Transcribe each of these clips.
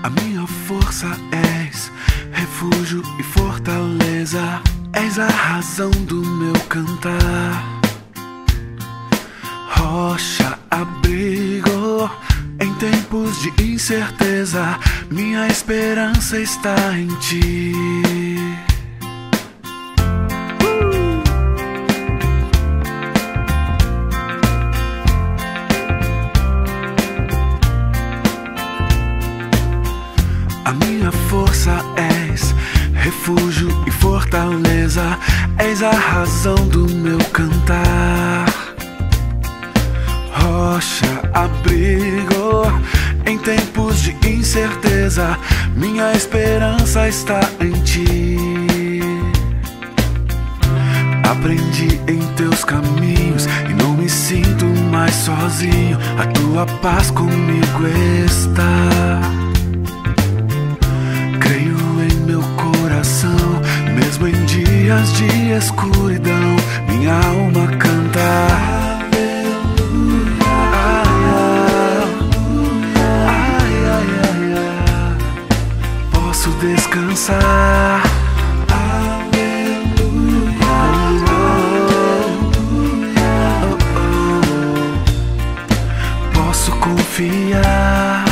A minha força és, refúgio e fortaleza, és a razão do meu cantar. Rocha, abrigo em tempos de incerteza, minha esperança está em ti. A minha força és, refúgio e fortaleza, és a razão do meu cantar. Rocha, abrigo em tempos de incerteza, minha esperança está em ti. Aprendi em teus caminhos e não me sinto mais sozinho, a tua paz comigo está. Creio em meu coração, mesmo em dias de escuridão, minha alma canta. Posso descansar. Posso confiar.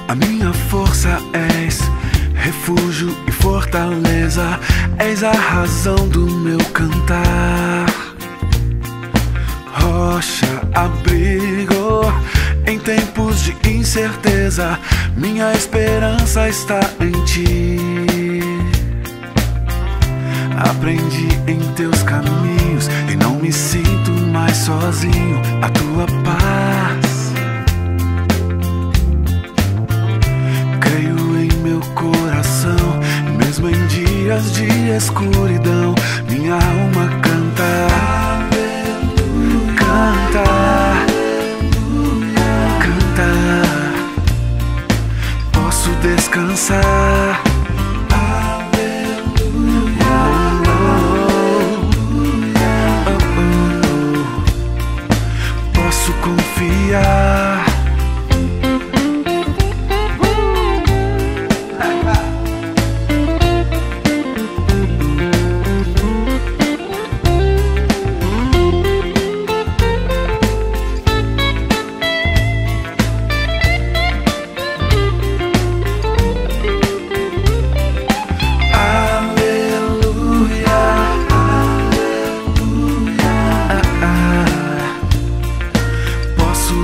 A minha força és, refúgio e fortaleza, és a razão do meu cantar. Rocha, abrigo em tempos de incerteza, minha esperança está em ti. Aprendi em teus caminhos e não me sinto mais sozinho, a tua paz. Creio em meu coração, mesmo em dias de escuridão, minha alma canta. Canta, canta. Posso descansar. Posso confiar.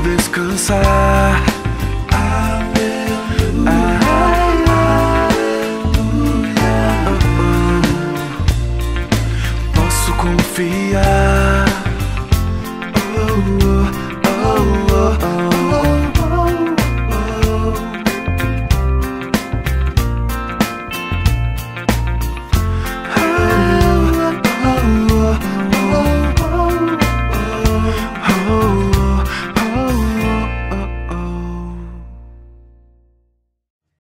Descansar.